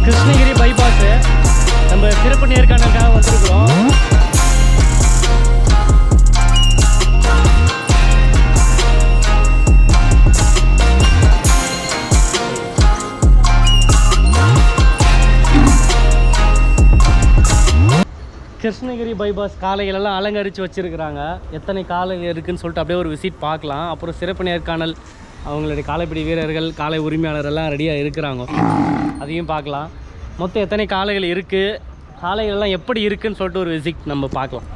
Krishnagiri bypass நம்ம சிறப்பு நேர்காணலுக்காக வந்திருக்கிறோம். கிருஷ்ணகிரி பைபாஸ் காளைகளெல்லாம் அலங்கரித்து வச்சுருக்கிறாங்க. எத்தனை காளைகள் இருக்குதுன்னு சொல்லிட்டு அப்படியே ஒரு விசிட் பார்க்கலாம். அப்புறம் சிறப்பு நேர்காணல், அவங்களுடைய காளைப்பிடி வீரர்கள், காளை உரிமையாளரெல்லாம் ரெடியாக இருக்கிறாங்க, அதையும் பார்க்கலாம். மொத்தம் எத்தனை காளைகள் இருக்குது, காளைகள்லாம் எப்படி இருக்குதுன்னு சொல்லிட்டு ஒரு விசிட் நம்ம பார்க்கலாம்.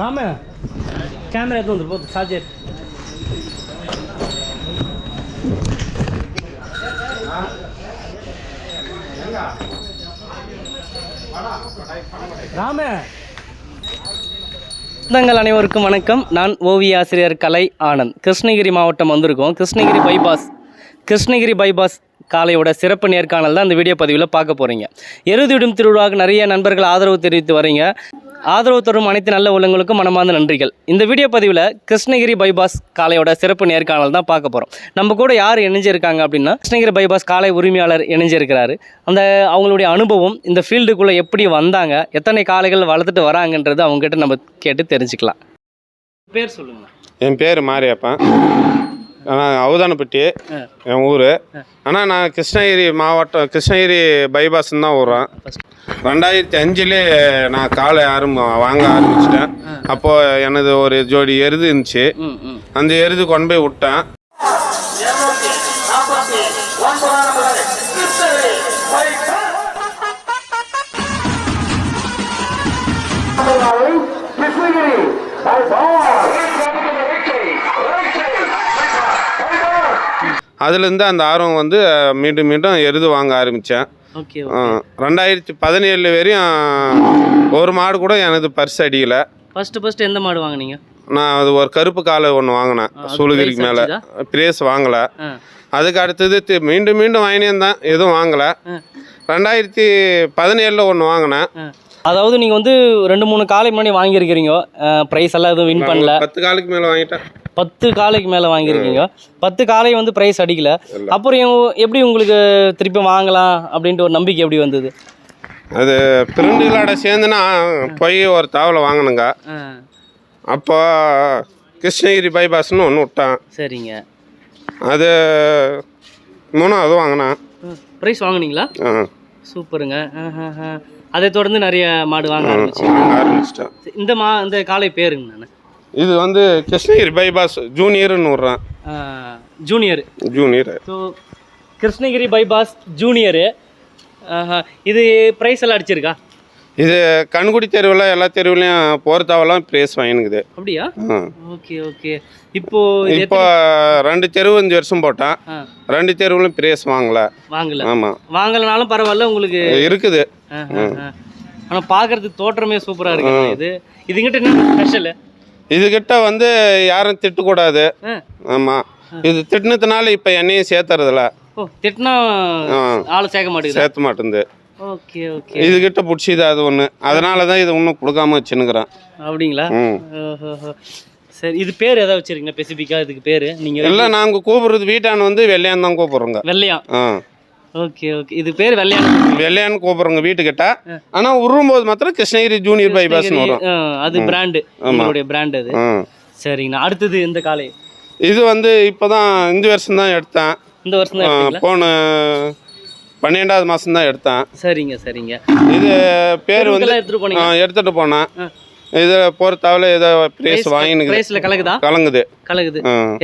ராம கேமரா எடுத்து வந்துரு போது சார்ஜர். ராம சொந்தங்கள் அனைவருக்கும் வணக்கம். நான் ஓவிய ஆசிரியர் கலை ஆனந்த். கிருஷ்ணகிரி மாவட்டம் வந்திருக்கோம். கிருஷ்ணகிரி பைபாஸ் காளையோட சிறப்பு நேர்காணல் தான் இந்த வீடியோ பதிவில் பார்க்க போகிறீங்க. எருதிடும் திருவிழாவுக்கு நிறைய நண்பர்கள் ஆதரவு தெரிவித்து வரீங்க. ஆதரவு தரும் அனைத்து நல்ல உள்ளங்களுக்கும் மனமார்ந்த நன்றிகள். இந்த வீடியோ பதிவில் கிருஷ்ணகிரி பைபாஸ் காளையோட சிறப்பு நேர்காணல் தான் பார்க்க போகிறோம். நம்ம கூட யார் இணைஞ்சிருக்காங்க அப்படின்னா, கிருஷ்ணகிரி பைபாஸ் காளை உரிமையாளர் இணைஞ்சிருக்கிறாரு. அந்த அவங்களுடைய அனுபவம், இந்த ஃபீல்டுக்குள்ளே எப்படி வந்தாங்க, எத்தனை காளைகள் வளர்த்துட்டு வராங்கன்றது அவங்ககிட்ட நம்ம கேட்டு தெரிஞ்சுக்கலாம். பேர் சொல்லுங்க. என் பேர் மாரியப்பன். நான் அவதானப்பட்டி என் ஊர். ஆனால் நான் கிருஷ்ணகிரி பைபாஸ்ன்னு தான் விட்றேன். 2005 நான் காளை வாங்க ஆரம்பிச்சிட்டேன். அப்போது எனது ஒரு ஜோடி எருது இருந்துச்சு. அந்த எருது கொண்டு போய் விட்டேன். அதுலேருந்து அந்த ஆர்வம் வந்து மீண்டும் எருது வாங்க ஆரம்பித்தேன். 2017 வரையும் ஒரு மாடு கூட எனது பரிசு அடிக்கலை. ஃபஸ்ட்டு எந்த மாடு வாங்கினீங்க? நான் அது ஒரு கருப்பு காலை ஒன்று வாங்கினேன். சூளகிரிக்கு மேலே பிரேஸ் வாங்கலை. அதுக்கு அடுத்தது மீண்டும் வாங்கினேன் தான், எதுவும் வாங்கலை. 2017 ஒன்று வாங்கினேன். அதாவது நீங்கள் வந்து 2-3 காலை முன்னாடி வாங்கியிருக்கிறீங்க, ப்ரைஸ் எல்லாம் எதுவும் வின் பண்ணல. 10 காலைக்கு மேலே வாங்கிட்டேன். 10 காலைக்கு மேலே வாங்கியிருக்கீங்க. 10 காலை வந்து ப்ரைஸ் அடிக்கல. அப்புறம் எப்படி உங்களுக்கு திருப்பி வாங்கலாம் அப்படின்ட்டு ஒரு நம்பிக்கை எப்படி வந்தது? அது பிரிண்டுகளோட சேர்ந்துனா போய் ஒரு தாவலை வாங்கினுங்க. அப்போ கிருஷ்ணகிரி பைபாஸ்ன்னு ஒன்று விட்டான். சரிங்க. அது 3வது வாங்கினேன். ப்ரைஸ் வாங்கினீங்களா? சூப்பருங்க. அதை தொடர்ந்து நிறைய மாடு வாங்க ஆரம்பிச்சிட்டேன். இந்த காலை பேருங்க நான் இது வந்து கிருஷ்ணகிரி பைபாஸ் ஜூனியர்னு விட்றேன். Junior. So Krishnagiri bypass junior. இது ப்ரைஸ் எல்லாம் அடிச்சிருக்கா? இது கண்குடி தெருவில் எல்லா தெருவுலையும் போகிறதாவெல்லாம் ப்ரைஸ் வாங்கினுக்குது. அப்படியா? ஓகே. இப்போ 2 தெருவு 5 வருஷம் போட்டேன். 2 தெருவுலையும் ப்ரைஸ் வாங்கல. ஆமாம், வாங்கலனாலும் பரவாயில்ல உங்களுக்கு இருக்குது. ஆனால் பார்க்கறதுக்கு தோற்றமே சூப்பராக இருக்குது. இதுங்கிட்ட என்ன ஸ்பெஷலு? இதுகிட்ட வந்து யாரும் திட்டக்கூடாது. ஆமாம், இது திட்டினதுனால இப்போ என்னையும் சேர்த்துறதில்ல. திட்டினா ஆளை சேர்த்த மாட்டேங்குது. இதுகிட்ட பிடிச்சிது அது ஒன்று. அதனால தான் இது இன்னும் கொடுக்காம வச்சுன்னுக்குறேன். அப்படிங்களா? சரி, இது பேர் எதாவது வச்சிருக்கீங்க ஸ்பெசிஃபிக்காக இதுக்கு பேர்? நீங்கள் இல்லை, நாங்கள் கூப்பிடுறது வீட்டான் வந்து வெள்ளையான் தான் கூப்பிட்றோங்க. வெள்ளையான். ஓகே. இது பேர் வெள்ளையான்னு கூப்பிட்றோங்க வீட்டுக்கிட்ட. ஆனால் உருவும்போது மாத்திரம் கிருஷ்ணகிரி ஜூனியர் பைபாஸ்னு வரும். அது பிராண்டு, நம்மளுடைய பிராண்ட் அது. சரிங்கண்ணா. அடுத்தது இந்த காலை இது வந்து இப்போ தான் இந்த வருஷம் தான் எடுத்தேன். இந்த வருஷம் தான் போன 12வது மாதம் தான் எடுத்தேன். சரிங்க சரிங்க. இது பேர் வந்து எடுத்துட்டு போனீங்க? எடுத்துகிட்டு போனேன். இதில் பொறுத்தாவில் ஏதோ ப்ரைஸ் வாங்கினுக்குது. ப்ரைஸில் கலக்குதா? கலங்குது.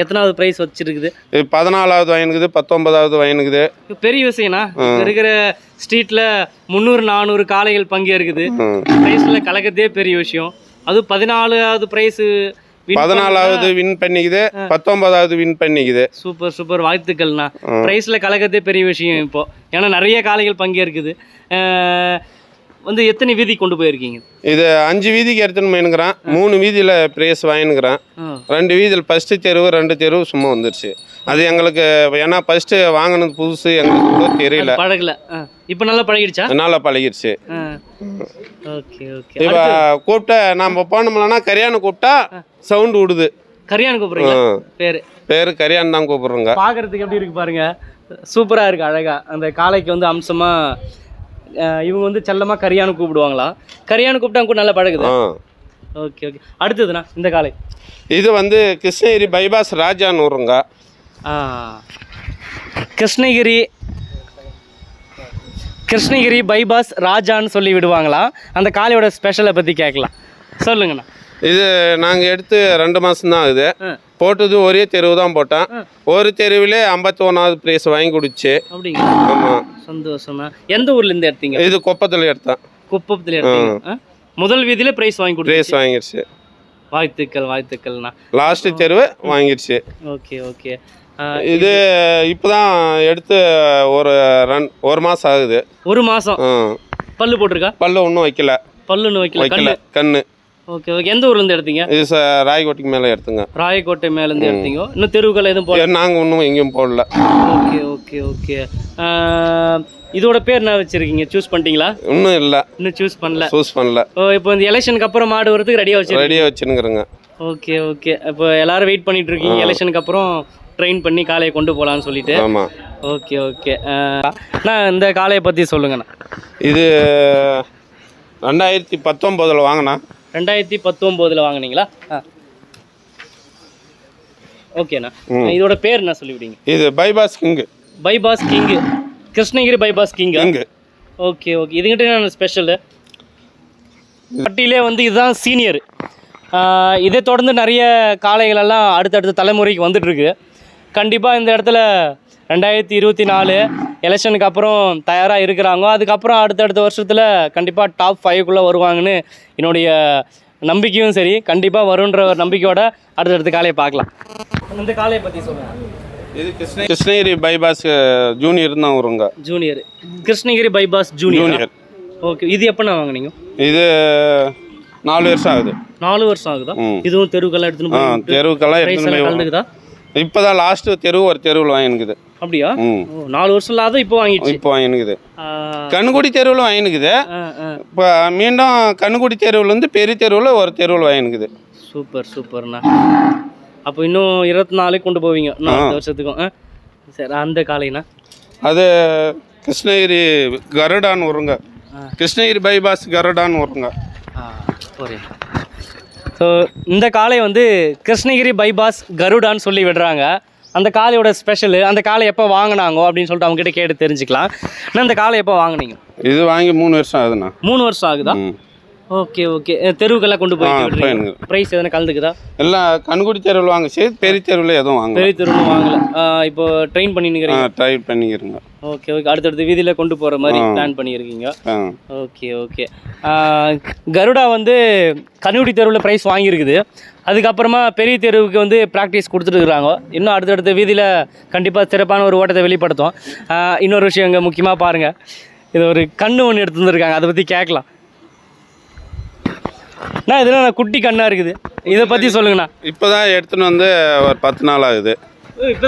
எத்தனாவது ப்ரைஸ் வச்சிருக்குது? இது 14வது வாங்கினுக்குது, 19வது வாங்கினுக்குது. பெரிய விஷயம்னா இருக்கிற ஸ்ட்ரீட்டில் 300-400 காளைகள் பங்கேற்குது. ப்ரைஸில் கலக்கிறதே பெரிய விஷயம். அது 14வது ப்ரைஸு 14வது வின் பண்ணிக்குது, 19வது வின் பண்ணிக்குது. சூப்பர் வாழ்த்துக்கள்ண்ணா. ப்ரைஸில் கலக்கிறதே பெரிய விஷயம் இப்போ. ஏன்னா நிறைய காளைகள் பங்கேற்குது. வந்து எத்தனை வீதி கொண்டு போயிருக்கீங்க? இது 5 வீதிக்கு எடுத்துன்னு போயினுக்கிறேன். 3 வீதியில் ப்ரைஸ் வாங்கினுக்கிறேன். 2 வீதியில் ஃபஸ்ட்டு தெருவு 2 தெருவு சும்மா வந்துருச்சு. அது எங்களுக்கு ஏன்னா ஃபஸ்ட்டு வாங்கினது புதுசு, எங்களுக்கு கூட தெரியல, பழகல. இப்போ நல்லா பழகிடுச்சா? நல்லா பழகிடுச்சு. ஓகே. இப்போ கூப்பிட்டா நம்ம போனோம்லன்னா கரியானு கூப்பிட்டா சவுண்டு விடுது. கரியானு கூப்பிடுறீங்க? பேர் கரியான் தான் கூப்பிடுறோங்க. பார்க்கறதுக்கு எப்படி இருக்கு பாருங்க, சூப்பராக இருக்கு, அழகா. அந்த காளைக்கு வந்து அம்சமாக இவங்க வந்து செல்லமாக கரியானு கூப்பிடுவாங்களா? கரியானு கூப்பிட்டா கூட நல்லா பழகுது. ஓகே. அடுத்ததுண்ணா இந்த காளை? இது வந்து கிருஷ்ணகிரி பைபாஸ் ராஜான்னு வருங்க. கிருஷ்ணகிரி பைபாஸ் ராஜான்னு சொல்லி விடுவாங்களா? அந்த காளையோட ஸ்பெஷலை பற்றி கேட்கலாம், சொல்லுங்கண்ணா. இது நாங்கள் எடுத்து 2 மாதம் தான் ஆகுது. போட்டது ஒரே தெருவு தான் போட்டேன். ஒரு தெருவிலே 51வது ப்ரைஸ் வாங்கி கொடுச்சு. அப்படிங்களா? ஆமாம், சந்தோஷம்ண்ணா. எந்த ஊர்லேருந்து எடுத்தீங்க? இது குப்பத்தில் எடுத்தேன். குப்பத்தில் எடுத்தீங்க. முதல் வீதியில ப்ரைஸ் வாங்கிடுச்சு. வாழ்த்துக்கள்ண்ணா. லாஸ்ட் தெருவு வாங்கிடுச்சு. ஓகே. இது இப்போதான் எடுத்து ஒரு மாதம் ஆகுது. 1 மாதம். பல்லு போட்டிருக்கா? பல்லு ஒன்றும் வைக்கல. கண்ணு. ஓகே. எந்த ஊர்லேருந்து எடுத்தீங்க? இது ராயக்கோட்டைக்கு மேலே எடுத்துங்க. ராயக்கோட்டை மேலேருந்து எடுத்தீங்க. இன்னும் தெருவுகள் எதுவும் போடல? நாங்கள் ஒன்றும் எங்கேயும் போடல. ஓகே. இதோட பேர் என்ன வச்சிருக்கீங்க? சூஸ் பண்ணிட்டீங்களா? இன்னும் சூஸ் பண்ணல. இப்போ இந்த எலெக்ஷனுக்கு அப்புறம் மாடு வரதுக்கு ரெடியாக வச்சுருங்க. ஓகே. இப்போ எல்லாரும் வெயிட் பண்ணிட்டு இருக்கீங்க எலெக்ஷனுக்கு அப்புறம் ட்ரெயின் பண்ணி காளையை கொண்டு போகலான்னு சொல்லிட்டு. ஆமாம். ஓகே. நான் இந்த காளையை பற்றி சொல்லுங்கண்ணா. இது 2019 வாங்கினா. 2019 வாங்கினீங்களா? ஓகேண்ணா. இதோட பேர் என்ன சொல்லிவிட்டீங்க? இது bypass king. Krishnagiri bypass king. Okay. இதுங்கிட்ட என்ன ஸ்பெஷலு? பட்டியிலே வந்து இதுதான் சீனியர். இதை தொடர்ந்து நிறைய காளைகளெல்லாம் அடுத்தடுத்த தலைமுறைக்கு வந்துட்டுருக்கு. கண்டிப்பாக இந்த இடத்துல 2024 எலெக்ஷனுக்கு அப்புறம் தயாராக இருக்கிறாங்க. அதுக்கப்புறம் அடுத்தடுத்த வருஷத்தில் கண்டிப்பாக டாப் 5க்குள்ளே வருவாங்கன்னு என்னுடைய நம்பிக்கையும் சரி. கண்டிப்பாக வருன்ற ஒரு நம்பிக்கையோட அடுத்தடுத்த காளையை பார்க்கலாம். இந்த காளையை பற்றி சொல்லுங்கள். இது கிருஷ்ணகிரி பைபாஸ் ஜூனியர் தான் வருங்க. Junior. Krishnagiri bypass junior. Okay. இது எப்போ நான் வாங்கினீங்க? இது 4 வருஷம் ஆகுது. 4 வருஷம் ஆகுதா? இதுவும் தெருவுக்கெல்லாம் எடுத்துன்னு கலந்துக்குதா? இப்போதான் லாஸ்ட் ஒரு தெருவில் வாங்கினுக்குது. அப்படியா? 4 வருஷம் இல்லாத இப்போ வாங்கினுக்குது. கண்ணுக்குடி தெருவில் வாங்கினுக்குது. இப்போ மீண்டும் கண்ணுக்குடி தெருவுலேருந்து பெரிய தெருவில் ஒரு தெருவில் வாங்கினுக்குது. சூப்பர்ண்ணா. அப்போ இன்னும் 24 கொண்டு போவீங்க 4 வருஷத்துக்கும். சரி, அந்த காளைண்ணா? அது கிருஷ்ணகிரி கருடான்னு வருங்க. கிருஷ்ணகிரி பைபாஸ் கருடான்னு வருங்க. ஸோ இந்த காளை வந்து கிருஷ்ணகிரி பைபாஸ் கருடான்னு சொல்லி விடுறாங்க. அந்த காளையோட ஸ்பெஷலு, அந்த காளை எப்போ வாங்கினாங்கோ அப்படின்னு சொல்லிட்டு அவங்ககிட்ட கேட்டு தெரிஞ்சுக்கலாம். ஆனால் இந்த காளை எப்போ வாங்கினீங்க? இது வாங்கி 3 வருஷம் ஆகுதுண்ணா. 3 வருஷம் ஆகுதா? ஓகே. தெருவுக்கெல்லாம் கொண்டு போய் ப்ரைஸ் எதனா கலந்துக்குதா? எல்லாம் கண்குடி தெருவில் வாங்கிச்சு. பெரிய தெருவில் எதுவும் பெரிய தெருவில் வாங்கலை. இப்போ ட்ரெயின் பண்ணிக்கிறீங்க. ஓகே. அடுத்தடுத்த வீதியில் கொண்டு போகிற மாதிரி பிளான் பண்ணியிருக்கீங்க. ஓகே. கருடா வந்து கண்குடி தெருவில் ப்ரைஸ் வாங்கியிருக்குது. அதுக்கப்புறமா பெரிய தெருவுக்கு வந்து ப்ராக்டிஸ் கொடுத்துட்டுருக்குறாங்க. இன்னும் அடுத்தடுத்த வீதியில் கண்டிப்பாக சிறப்பான ஒரு ஓட்டத்தை வெளிப்படுத்தும். இன்னொரு விஷயம் இங்கே முக்கியமாக பாருங்கள், இது ஒரு கண்ணு ஒன்று எடுத்து வந்துருக்காங்க. அதை பற்றி கேட்கலாம். இதெல்லாம் குட்டி கண்ணாக இருக்குது, இதை பற்றி சொல்லுங்கண்ணா. இப்போ தான் எடுத்துன்னு வந்து ஒரு 10 நாள் ஆகுது. இப்போ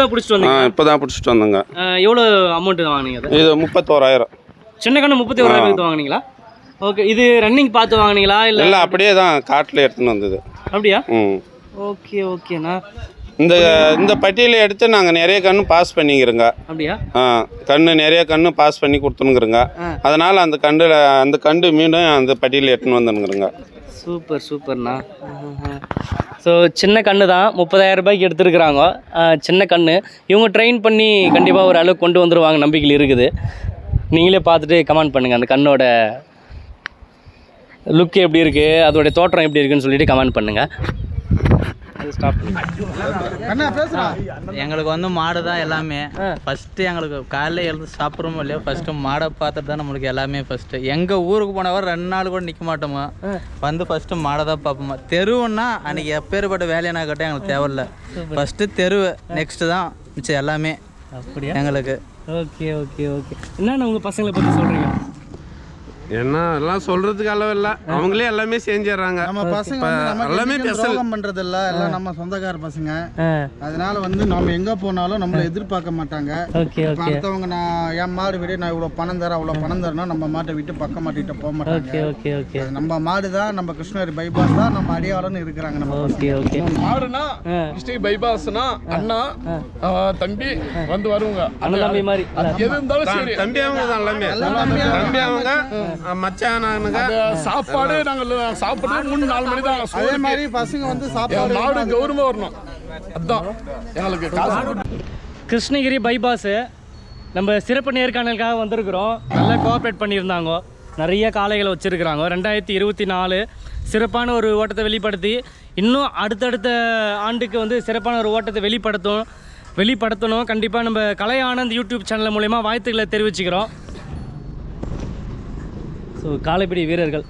தான் பிடிச்சிட்டு வந்தேங்க. எவ்வளோ அமௌண்ட்டு வாங்கினீங்க? இது 31,000. சின்ன கண்ணு 31,000 வாங்கினீங்களா? ஓகே. இது ரன்னிங் பார்த்து வாங்கினீங்களா? இல்லை அப்படியே தான் காட்டில் எடுத்துன்னு வந்தது. அப்படியா? ஓகேண்ணா. இந்த பட்டியலை எடுத்து நாங்கள் நிறைய கன்று பாஸ் பண்ணிக்கிறோங்க. அப்படியா? நிறைய கன்று பாஸ் பண்ணி கொடுத்துனுக்குறோங்க. அதனால் அந்த கண்டு மீண்டும் அந்த பட்டியலை எடுத்துன்னு வந்துனுக்குறோங்க. சூப்பர்ண்ணா. ஸோ சின்ன கன்று தான் 30,000 ரூபாய்க்கு எடுத்துருக்குறாங்க. சின்ன கன்று இவங்க ட்ரெயின் பண்ணி கண்டிப்பாக ஒரு அளவுக்கு கொண்டு வந்துடுவாங்க, நம்பிக்கையில் இருக்குது. நீங்களே பார்த்துட்டு கமெண்ட் பண்ணுங்கள் அந்த கண்ணோட லுக் எப்படி இருக்குது, அதோடைய தோற்றம் எப்படி இருக்குன்னு சொல்லிட்டு கமெண்ட் பண்ணுங்கள். அது ஸ்டாப். எங்களுக்கு வந்து மாடு தான் எல்லாமே. ஃபஸ்ட்டு எங்களுக்கு காலையில் எழுந்து சாப்பிட்றோமோ இல்லையோ ஃபஸ்ட்டு மாடை பார்த்துட்டு தான் நம்மளுக்கு எல்லாமே. ஃபஸ்ட்டு எங்கள் ஊருக்கு போனவர் 2 நாள் கூட நிற்க மாட்டோமா, வந்து ஃபஸ்ட்டு மாடை தான் பார்ப்போமா. தெருவுன்னா அன்றைக்கி எப்பேற்பட்ட வேலையான கட்டும் எங்களுக்கு தேவையில்ல. ஃபஸ்ட்டு தெருவு, நெக்ஸ்ட்டு தான் மிச்சம் எல்லாமே அப்படியா எங்களுக்கு. Okay okay okay. என்னென்ன உங்கள் பசங்களை பற்றி சொல்கிறீங்க? என்ன எல்லாம் சொல்றதுக்கு அளவு இல்லை, அவங்களே எல்லாமே செஞ்சிடறாங்க. நம்ம பசங்க எல்லாமே துரோகம் பண்றது இல்ல, எல்லாம் நம்ம சொந்தக்கார பசங்க. அதனால வந்து நம்ம எங்க போனாலும் நம்மள எதிர்பார்க்க மாட்டாங்க. அடுத்தவங்க நான் என் மாடு விட நான் இவ்வளவு பணம் தரேன் அவ்வளவு பணம் தரேன்னா நம்ம மாட்டை விட்டு பக்கம் மாட்டிட்டு போக மாட்டாங்க. நம்ம மாடு தான், நம்ம கிருஷ்ணகிரி பைபாஸ் தான் நம்ம அடையாளம்னு இருக்கிறாங்க நம்ம. மாடுனா கிருஷ்ணகிரி பைபாஸ்னா அண்ணா தம்பி வந்து வருவாங்க. அண்ணன் தம்பி மாதிரி எது இருந்தாலும் சரி தம்பி அவங்க தான் எல்லாமே. தம்பி அவங்க மச்சானுங்க. சாப்பாடு நாங்கள் சாப்பிட்றது 3-4 மணி தான். அதே மாதிரி பசங்க வந்து சாப்பாடு மாடு கௌரவமா வரணும், அதுதான் எங்களுக்கு காசு. கிருஷ்ணகிரி பைபாஸு நம்ம சிறப்பு நேர்காணலுக்காக வந்திருக்கிறோம். நல்லா கோஆப்ரேட் பண்ணியிருந்தாங்க. நிறைய காளைகளை வச்சுருக்குறாங்க. 2024 சிறப்பான ஒரு ஓட்டத்தை வெளிப்படுத்தி இன்னும் அடுத்தடுத்த ஆண்டுக்கு வந்து சிறப்பான ஒரு ஓட்டத்தை வெளிப்படுத்தணும். கண்டிப்பாக நம்ம கலை ஆனந்த் யூடியூப் சேனல் மூலயமா வாழ்த்துக்களை தெரிவிச்சுக்கிறோம். ஸோ காளைப்பிடி வீரர்கள்